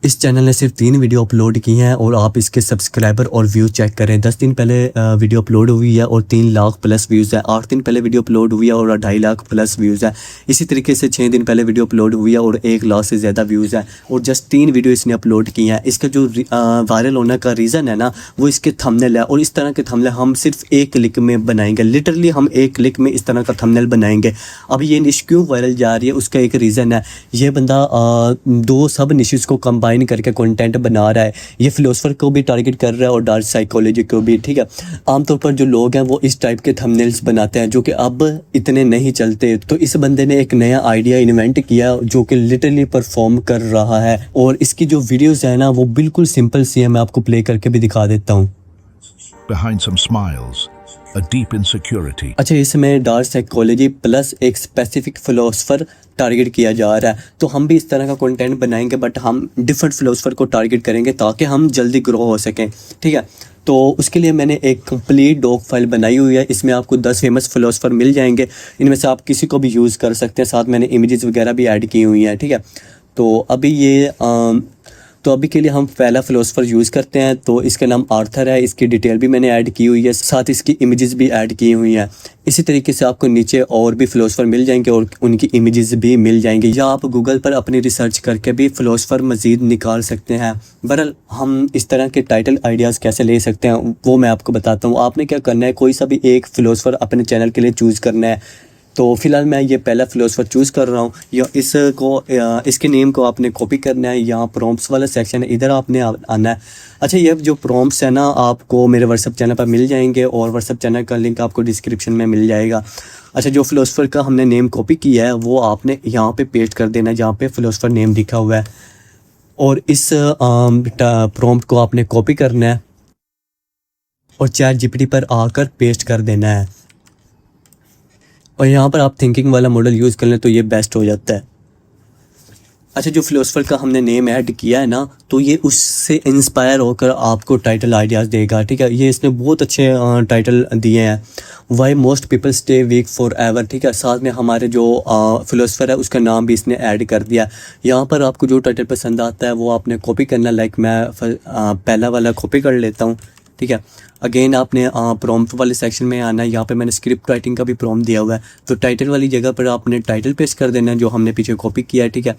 इस चैनल ने सिर्फ 3 वीडियो अपलोड की हैं और आप इसके सब्सक्राइबर और व्यू चेक करें। 10 दिन पहले वीडियो अपलोड हुई है और 3 लाख प्लस व्यूज़ है। 8 दिन पहले वीडियो अपलोड हुई है और 2.5 लाख प्लस व्यूज़ है। इसी तरीके से 6 दिन पहले वीडियो अपलोड हुई है और 1 लाख से ज़्यादा व्यूज़ है और जस्ट 3 वीडियो इसने अपलोड की हैं। इसका जो वायरल होने का रीज़न है ना, वो इसके थंबनेल है और इस तरह के थंबनेल हम सिर्फ 1 क्लिक में बनाएंगे। लिटरली हम 1 क्लिक में इस तरह का थंबनेल बनाएंगे। अब ये निश क्यों वायरल जा रही है, उसका एक रीज़न है। ये बंदा 2 सब निशेस को कंबाइन करके कंटेंट बना रहा है। ये फिलोसफर को भी टारगेट कर रहा है और डार्क साइकोलॉजी को भी, ठीक है। आमतौर पर जो लोग हैं वो इस टाइप के थंबनेल्स बनाते हैं जो कि अब इतने नहीं चलते। तो इस बंदे ने एक नया आइडिया इन्वेंट किया जो कि लिटरली परफॉर्म कर रहा है और इसकी जो वीडियोस है ना वो बिल्कुल सिंपल सी है। मैं आपको प्ले करके भी दिखा देता हूँ। Behind some smiles, a deep insecurity. अच्छा, इसमें डार्क साइकोलॉजी प्लस एक स्पेसिफिक फिलोसफर टारगेट किया जा रहा है। तो हम भी इस तरह का कंटेंट बनाएंगे बट हम डिफरेंट फिलोसफर को टारगेट करेंगे ताकि हम जल्दी ग्रो हो सकें, ठीक है। तो उसके लिए मैंने एक कंप्लीट डॉक फाइल बनाई हुई है। इसमें आपको 10 फेमस फिलोसफर मिल जाएंगे। इनमें से आप किसी को भी यूज़ कर सकते हैं। साथ मैंने इमेजेस वगैरह भी ऐड की हुई हैं, ठीक है। तो अभी के लिए हम पहला फिलोसफर यूज़ करते हैं। तो इसका नाम आर्थर है। इसकी डिटेल भी मैंने ऐड की हुई है, साथ इसकी इमेजेस भी ऐड की हुई हैं। इसी तरीके से आपको नीचे और भी फिलोसफर मिल जाएंगे और उनकी इमेजेस भी मिल जाएंगे, या आप गूगल पर अपनी रिसर्च करके भी फिलोसफर मज़ीद निकाल सकते हैं। बहरहाल हम इस तरह के टाइटल आइडियाज़ कैसे ले सकते हैं वो मैं आपको बताता हूँ। आपने क्या करना है, कोई सा भी एक फ़िलोसफर अपने चैनल के लिए चूज़ करना है। तो फ़िलहाल मैं ये पहला फ़िलोसफर चूज़ कर रहा हूँ। या इसके नेम को आपने कॉपी करना है। यहाँ प्रॉम्प्ट्स वाला सेक्शन है, इधर आपने आना है। अच्छा, ये जो प्रॉम्प्ट्स है ना आपको मेरे व्हाट्सअप चैनल पर मिल जाएंगे और व्हाट्सअप चैनल का लिंक आपको डिस्क्रिप्शन में मिल जाएगा। अच्छा, जो फ़िलोसफर का हमने नेम कॉपी किया है वो आपने यहाँ पे पेस्ट कर देना है जहाँ पे फ़िलोसफर नेम लिखा हुआ है और इस प्रॉम्प्ट को आपने कॉपी करना है और ChatGPT पर आकर पेस्ट कर देना है। और यहाँ पर आप थिंकिंग वाला मॉडल यूज़ कर लें तो ये बेस्ट हो जाता है। अच्छा, जो फिलोसफर का हमने नेम ऐड किया है ना, तो ये उससे इंस्पायर होकर आपको टाइटल आइडियाज़ देगा, ठीक है। ये इसने बहुत अच्छे टाइटल दिए हैं। Why most people stay weak forever, ठीक है। साथ में हमारे जो फिलोसफर है उसका नाम भी इसने ऐड कर दिया। यहाँ पर आपको जो टाइटल पसंद आता है वो आपने कॉपी करना। लाइक मैं पहला वाला कॉपी कर लेता हूँ, ठीक है। अगेन आपने प्रॉम्प्ट वाले सेक्शन में आना है। यहाँ पे मैंने स्क्रिप्ट राइटिंग का भी प्रॉम्प्ट दिया हुआ है। तो टाइटल वाली जगह पर आपने टाइटल पेस्ट कर देना है जो हमने पीछे कॉपी किया है, ठीक है।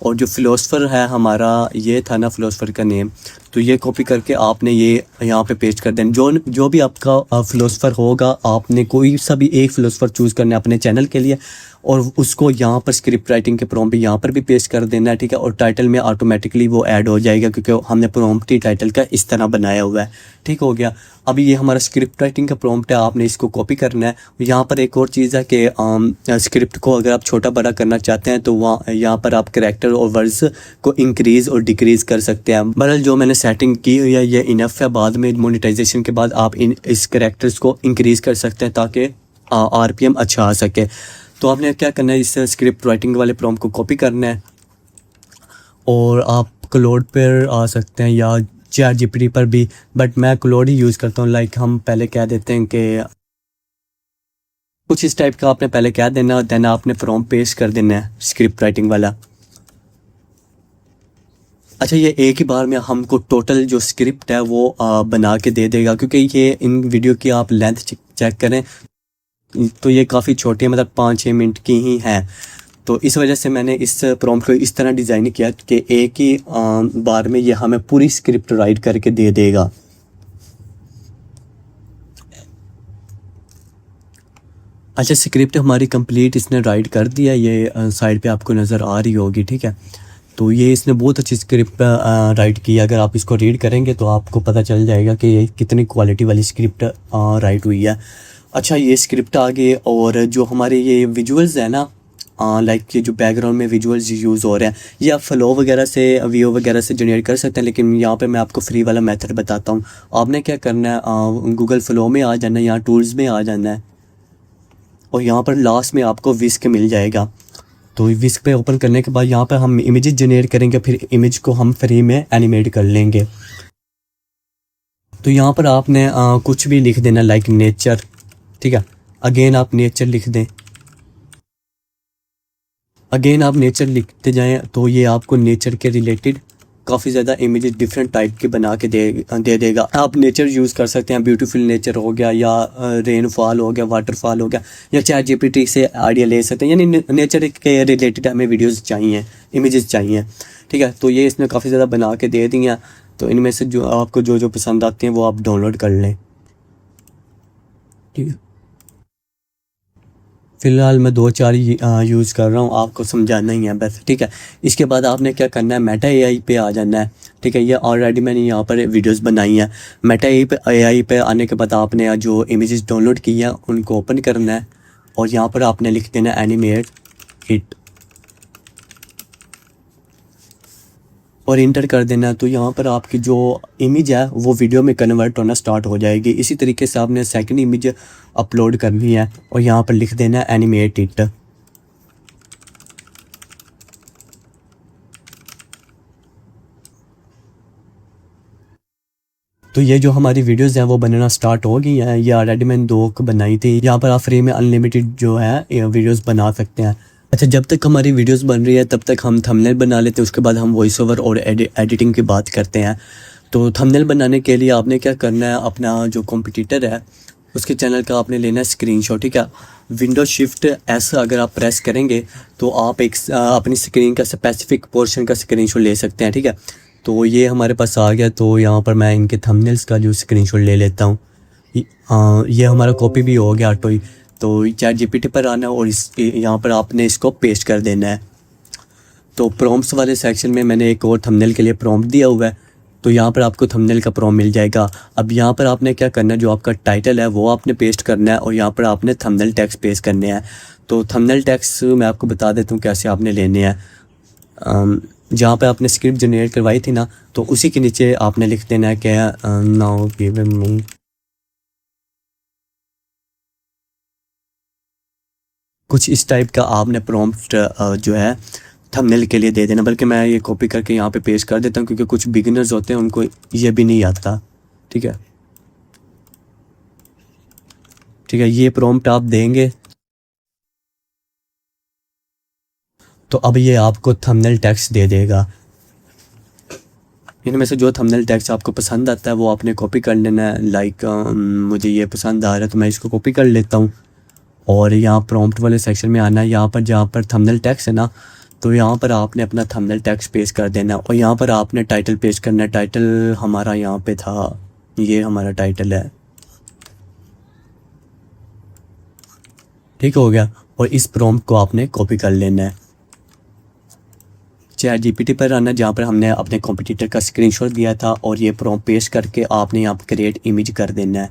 और जो फिलोसफर है हमारा, ये था ना फिलोसफर का नेम, तो ये कॉपी करके आपने ये यहाँ पे पेस्ट कर देना। जो भी आपका फिलोसफर होगा, आपने कोई सा भी एक फिलोसफर चूज़ करना है अपने चैनल के लिए और उसको यहाँ पर स्क्रिप्ट राइटिंग के प्रॉम्प्ट यहाँ पर भी पेस्ट कर देना है, ठीक है। और टाइटल में ऑटोमेटिकली वो ऐड हो जाएगा क्योंकि हमने प्रॉम्प्ट ही टाइटल का इस तरह बनाया हुआ है, ठीक हो गया। अभी ये हमारा स्क्रिप्ट राइटिंग का प्रॉम्प्ट है, आपने इसको कॉपी करना है। यहाँ पर एक और चीज़ है कि स्क्रिप्ट को अगर आप छोटा बड़ा करना चाहते हैं तो वहाँ यहाँ पर आप करैक्टर और वर्ड्स को इंक्रीज़ और डिक्रीज़ कर सकते हैं। बहरहाल जो मैंने सेटिंग की हुई है ये इनफ है। बाद में मोनेटाइजेशन के बाद आप इस करैक्टर्स को इंक्रीज़ कर सकते हैं ताकि RPM अच्छा आ सके। तो आपने क्या करना है, इस स्क्रिप्ट राइटिंग वाले प्रॉम्प्ट को कॉपी करना है और आप क्लाउड पर आ सकते हैं या ChatGPT पर भी, बट मैं क्लाउड ही यूज़ करता हूँ। लाइक हम पहले कह देते हैं कि कुछ इस टाइप का आपने पहले कह देना, देन आपने प्रॉम्प्ट पेस्ट कर देना है स्क्रिप्ट राइटिंग वाला। अच्छा, ये एक ही बार में हमको टोटल जो स्क्रिप्ट है वो बना के दे देगा क्योंकि ये इन वीडियो की आप लेंथ चेक करें तो ये काफ़ी छोटी है, मतलब 5-6 मिनट की ही है। तो इस वजह से मैंने इस प्रॉम्प्ट को इस तरह डिज़ाइन किया कि एक ही बार में ये हमें पूरी स्क्रिप्ट राइट करके दे देगा। अच्छा, स्क्रिप्ट हमारी कंप्लीट इसने राइट कर दिया। ये साइड पे आपको नज़र आ रही होगी, ठीक है। तो ये इसने बहुत अच्छी स्क्रिप्ट राइट की। अगर आप इसको रीड करेंगे तो आपको पता चल जाएगा कि ये कितनी क्वालिटी वाली स्क्रिप्ट राइट हुई है। अच्छा, ये स्क्रिप्ट आ गई और जो हमारे ये विजुअल्स है ना, लाइक ये जो बैकग्राउंड में विजुअल्स यूज़ हो रहे हैं, ये आप फ्लो वगैरह से, वीओ वगैरह से जनरेट कर सकते हैं, लेकिन यहाँ पे मैं आपको फ्री वाला मेथड बताता हूँ। आपने क्या करना है, गूगल फ्लो में आ जाना है, यहाँ टूल्स में आ जाना है और यहाँ पर लास्ट में आपको विस्क मिल जाएगा। तो विस्क पे ओपन करने के बाद यहाँ पर हम इमेजेस जनरेट करेंगे, फिर इमेज को हम फ्री में एनिमेट कर लेंगे। तो यहाँ पर आपने कुछ भी लिख देना, लाइक नेचर, ठीक है। अगेन आप नेचर लिख दें। अगेन आप नेचर लिखते जाएं तो ये आपको नेचर के रिलेटेड काफ़ी ज़्यादा इमेजेस डिफरेंट टाइप के बना के दे देगा। आप नेचर यूज़ कर सकते हैं, ब्यूटीफुल नेचर हो गया या रेनफॉल हो गया, वाटरफॉल हो गया, या चैट जीपीटी से आइडिया ले सकते हैं। यानी नेचर के रिलेटेड हमें वीडियोज़ चाहिए, इमेजेस चाहिए, ठीक है। तो ये इसने काफ़ी ज़्यादा बना के दे दी हैं। तो इनमें से जो आपको जो पसंद आते हैं वो आप डाउनलोड कर लें, ठीक है। फ़िलहाल मैं 2-4 यूज़ कर रहा हूँ, आपको समझाना ही है बस, ठीक है। इसके बाद आपने क्या करना है, मेटा एआई पे आ जाना है, ठीक है। ये ऑलरेडी मैंने यहाँ पर वीडियोस बनाई हैं। मेटा एआई पे आने के बाद आपने जो इमेजेस डाउनलोड की हैं उनको ओपन करना है और यहाँ पर आपने लिख देना एनिमेट इट और इंटर कर देना। तो यहाँ पर आपकी जो इमेज है वो वीडियो में कन्वर्ट होना स्टार्ट हो जाएगी। इसी तरीके से आपने सेकंड इमेज अपलोड करनी है और यहाँ पर लिख देना है एनिमेट इट। तो ये जो हमारी वीडियोस हैं वो बनना स्टार्ट हो गई हैं। ये ऑलरेडी मैंने 2 बनाई थी। यहाँ पर आप फ्री में अनलिमिटेड जो है वीडियोस बना सकते हैं। अच्छा, जब तक हमारी वीडियोस बन रही है तब तक हम थंबनेल बना लेते हैं, उसके बाद हम वॉइस ओवर और एडिटिंग की बात करते हैं। तो थंबनेल बनाने के लिए आपने क्या करना है, अपना जो कंपटीटर है उसके चैनल का आपने लेना है स्क्रीनशॉट, ठीक है। विंडो शिफ्ट एस अगर आप प्रेस करेंगे तो आप एक अपनी स्क्रीन का स्पेसिफिक पोर्शन का स्क्रीनशॉट ले सकते हैं, ठीक है। तो ये हमारे पास आ गया। तो यहाँ पर मैं इनके थंबनेल्स का जो स्क्रीनशॉट ले लेता हूँ। ये हमारा कॉपी भी हो गया ऑटो ही। तो चैट जीपीटी पर आना और इस यहाँ पर आपने इसको पेस्ट कर देना है। तो प्रॉम्प्ट्स वाले सेक्शन में मैंने एक और थंबनेल के लिए प्रॉम्प्ट दिया हुआ है। तो यहाँ पर आपको थंबनेल का प्रॉम्प्ट मिल जाएगा। अब यहाँ पर आपने क्या करना है, जो आपका टाइटल है वो आपने पेस्ट करना है और यहाँ पर आपने थंबनेल टेक्स्ट पेस्ट करने हैं। तो थंबनेल टेक्स्ट मैं आपको बता देता हूँ कैसे आपने लेने हैं। जहाँ पे आपने स्क्रिप्ट जनरेट करवाई थी ना, तो उसी के नीचे आपने लिख देना है कि नाउ गिव मी कुछ इस टाइप का आपने प्रॉम्प्ट जो है थंबनेल के लिए दे देना। बल्कि मैं ये कॉपी करके यहाँ पे पेस्ट कर देता हूँ क्योंकि कुछ बिगिनर्स होते हैं उनको ये भी नहीं आता, ठीक है। ठीक है, ये प्रॉम्प्ट आप देंगे तो अब ये आपको थंबनेल टेक्स्ट दे देगा। इनमें से जो थंबनेल टेक्स्ट आपको पसंद आता है वो आपने कॉपी कर लेना है। लाइक मुझे ये पसंद आ रहा है तो मैं इसको कॉपी कर लेता हूँ और यहाँ प्रॉम्प्ट वाले सेक्शन में आना है। यहाँ पर जहाँ पर थंबनेल टेक्स्ट है ना, तो यहाँ पर आपने अपना थंबनेल टेक्स्ट पेस्ट कर देना और यहाँ पर आपने टाइटल पेस्ट करना है। टाइटल हमारा यहाँ पे था, ये हमारा टाइटल है, ठीक हो गया। और इस प्रॉम्प्ट को आपने कॉपी कर लेना है। चैट जीपीटी पर आना जहाँ पर हमने अपने कॉम्पिटिटर का स्क्रीनशॉट दिया था और ये प्रॉम्प्ट पेस्ट करके आपने यहाँ पर क्रिएट इमेज कर देना है।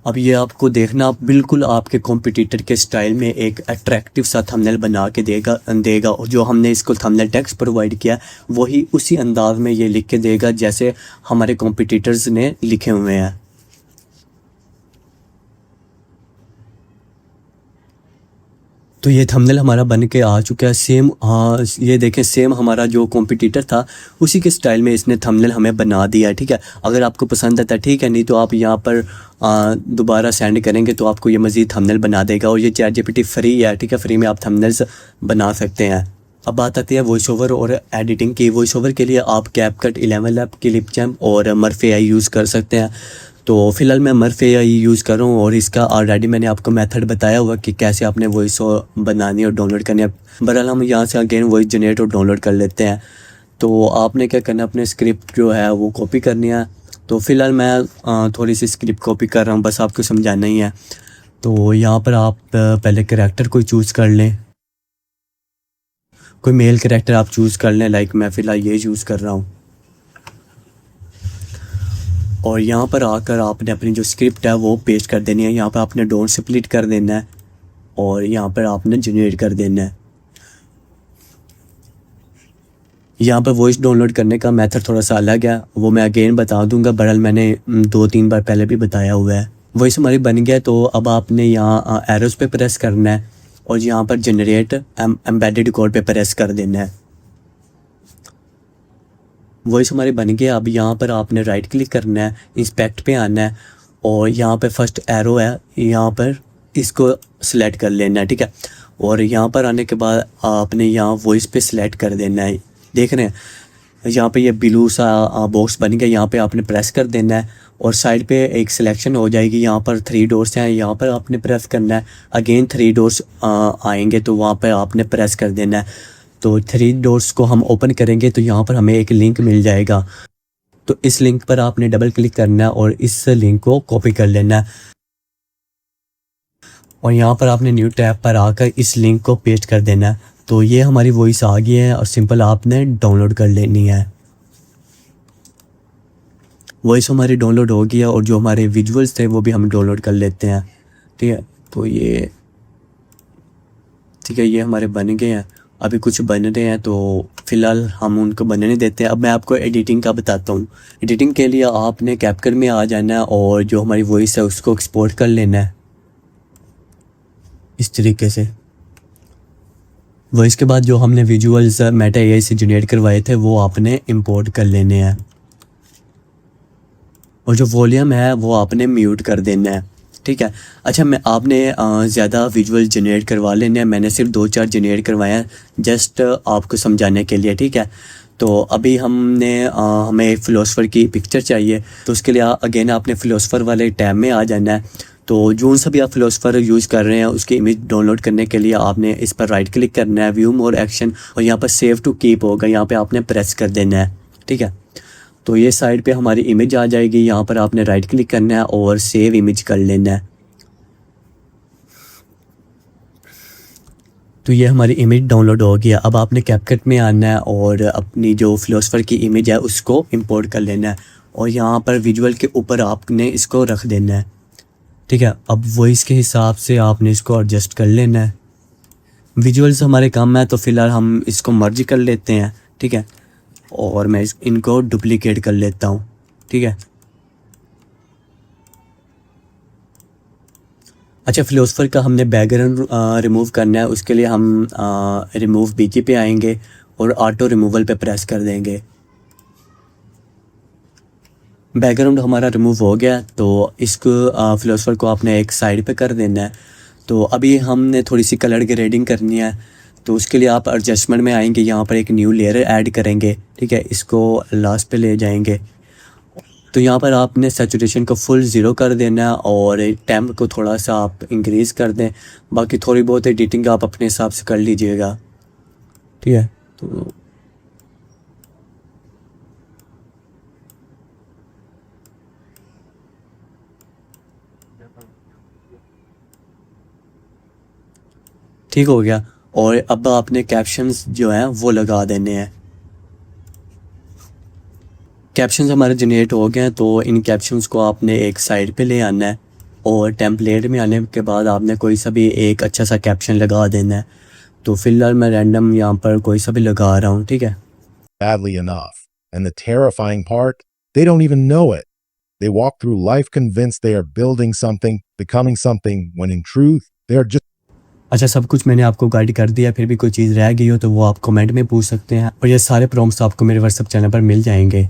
अब ये आपको देखना बिल्कुल आपके कॉम्पिटिटर के स्टाइल में एक अट्रैक्टिव सा थंबनेल बना के देगा और जो हमने इसको थंबनेल टेक्स्ट प्रोवाइड किया वही उसी अंदाज में ये लिख के देगा जैसे हमारे कॉम्पिटिटर्स ने लिखे हुए हैं। तो ये थंबनेल हमारा बन के आ चुका है सेम। हाँ, ये देखें सेम हमारा जो कॉम्पिटिटर था उसी के स्टाइल में इसने थंबनेल हमें बना दिया है, ठीक है। अगर आपको पसंद आता है ठीक है, नहीं तो आप यहाँ पर दोबारा सेंड करेंगे तो आपको ये मज़ीद थंबनेल बना देगा। और ये चैट जीपीटी फ्री है, ठीक है, फ्री में आप थंबनेल्स बना सकते हैं। अब बात आती है वॉइस ओवर और एडिटिंग की। वॉइस ओवर के लिए आप कैपकट 11 ऐप, क्लिपचैम्प और मर्फ एआई यूज़ कर सकते हैं। तो फ़िलहाल मैं मर्फ एआई यूज़ कर रहा हूँ और इसका ऑलरेडी मैंने आपको मेथड बताया हुआ कि कैसे आपने वॉइस बनानी और डाउनलोड करनी है। बहरहाल हम यहाँ से अगेन वॉइस जनरेट और डाउनलोड कर लेते हैं। तो आपने क्या करना है, अपने स्क्रिप्ट जो है वो कॉपी करनी है। तो फ़िलहाल मैं थोड़ी सी स्क्रिप्ट कॉपी कर रहा हूँ, बस आपको समझाना ही है। तो यहाँ पर आप पहले कैरेक्टर कोई चूज़ कर लें, कोई मेल कैरेक्टर आप चूज़ कर लें। लाइक मैं फ़िलहाल ये यूज़ कर रहा हूँ। और यहाँ पर आकर आपने अपनी जो स्क्रिप्ट है वो पेस्ट कर देनी है। यहाँ पर आपने डोंट स्प्लिट कर देना है और यहाँ पर आपने जनरेट कर देना है। यहाँ पर वॉइस डाउनलोड करने का मेथड थोड़ा सा अलग है, वो मैं अगेन बता दूंगा। बहरहाल मैंने 2-3 बार पहले भी बताया हुआ है। वॉइस हमारी बन गया तो अब आपने यहाँ एरोस पे प्रेस करना है और यहाँ पर जनरेट एम्बेडेड कोड पे प्रेस कर देना है। वॉइस हमारी बन गया। अब यहाँ पर आपने राइट क्लिक करना है, इंस्पेक्ट पे आना है और यहाँ पे फर्स्ट एरो है, यहाँ पर इसको सिलेक्ट कर लेना है, ठीक है। और यहाँ पर आने के बाद आपने यहाँ वॉइस पे सिलेक्ट कर देना है। देख रहे हैं यहाँ पे ये ब्लू सा बॉक्स बन गया, यहाँ पे आपने प्रेस कर देना है और साइड पे एक सिलेक्शन हो जाएगी। यहाँ पर 3 डॉट्स हैं, यहाँ पर आपने प्रेस करना है। अगेन 3 डॉट्स आएंगे तो वहाँ पे आपने प्रेस कर देना है। तो 3 डॉट्स को हम ओपन करेंगे तो यहाँ पर हमें एक लिंक मिल जाएगा। तो इस लिंक पर आपने डबल क्लिक करना है और इस लिंक को कॉपी कर लेना है और यहाँ पर आपने न्यू टैब पर आकर इस लिंक को पेस्ट कर देना है। तो ये हमारी वॉइस आ गई है और सिंपल आपने डाउनलोड कर लेनी है। वॉइस हमारी डाउनलोड हो गई है और जो हमारे विजुअल्स थे वो भी हम डाउनलोड कर लेते हैं। ठीक है, तो ये ठीक है, ये हमारे बन गए हैं। अभी कुछ बन रहे हैं तो फ़िलहाल हम उनको बनने देते हैं। अब मैं आपको एडिटिंग का बताता हूँ। एडिटिंग के लिए आपने कैपकट में आ जाना है और जो हमारी वॉइस है उसको एक्सपोर्ट कर लेना है इस तरीके से। वॉइस के बाद जो हमने विजुअल्स मेटा एआई से जनरेट करवाए थे वो आपने इंपोर्ट कर लेने हैं और जो वॉल्यूम है वो आपने म्यूट कर देना है। ठीक है, अच्छा मैं आपने ज़्यादा विजुअल जनरेट करवा लेने हैं। मैंने सिर्फ 2-4 जनरेट करवाए हैं जस्ट आपको समझाने के लिए। ठीक है, तो अभी हमें फ़िलोसोफर की पिक्चर चाहिए तो उसके लिए अगेन आपने फ़िलोसोफर वाले टैब में आ जाना है। तो जो सा भी आप फ़िलोसोफर यूज़ कर रहे हैं उसकी इमेज डाउनलोड करने के लिए आपने इस पर राइट क्लिक करना है, व्यू मोर एक्शन, और यहाँ पर सेव टू कीप होगा, यहाँ पे आपने प्रेस कर देना है। ठीक है, तो ये साइड पे हमारी इमेज आ जाएगी। यहाँ पर आपने राइट क्लिक करना है और सेव इमेज कर लेना है। तो ये हमारी इमेज डाउनलोड हो गया। अब आपने कैपकट में आना है और अपनी जो फ़िलोसोफर की इमेज है उसको इंपोर्ट कर लेना है और यहाँ पर विजुअल के ऊपर आपने इसको रख देना है। ठीक है, अब वॉइस के हिसाब से आपने इसको एडजस्ट कर लेना है। विजुअल्स हमारे कम है तो फ़िलहाल हम इसको मर्ज कर लेते हैं। ठीक है, और मैं इनको डुप्लीकेट कर लेता हूँ। ठीक है, अच्छा फ़िलोसोफर का हमने बैकग्राउंड रिमूव करना है। उसके लिए हम रिमूव बीजी पे आएंगे और ऑटो रिमूवल पे प्रेस कर देंगे। बैकग्राउंड हमारा रिमूव हो गया तो इसको फ़िलोसोफर को आपने एक साइड पे कर देना है। तो अभी हमने थोड़ी सी कलर ग्रेडिंग करनी है तो उसके लिए आप एडजस्टमेंट में आएंगे, यहाँ पर एक न्यू लेयर ऐड करेंगे। ठीक है, इसको लास्ट पे ले जाएंगे तो यहाँ पर आपने सैचुरेशन को फुल 0 कर देना है और टेम्प को थोड़ा सा आप इंक्रीज़ कर दें। बाकी थोड़ी बहुत एडिटिंग आप अपने हिसाब से कर लीजिएगा। ठीक है, तो ठीक हो गया और अब आपने कैप्शंस जो हैं वो लगा देने हैं। कैप्शंस हमारे जनरेट हो गए हैं तो इन कैप्शंस को आपने एक साइड पे ले आना है और टेम्पलेट में आने के बाद आपने कोई सा भी एक अच्छा सा कैप्शन लगा देना है। तो फिलहाल मैं रैंडम यहाँ पर कोई सा भी लगा रहा हूँ। ठीक है, badly enough. And the terrifying part, they don't even know it. They walk through life convinced they are building something, becoming something, when in truth, they are just. अच्छा सब कुछ मैंने आपको गाइड कर दिया, फिर भी कोई चीज़ रह गई हो तो वो आप कमेंट में पूछ सकते हैं और ये सारे प्रॉम्प्ट्स आपको मेरे व्हाट्सएप चैनल पर मिल जाएंगे।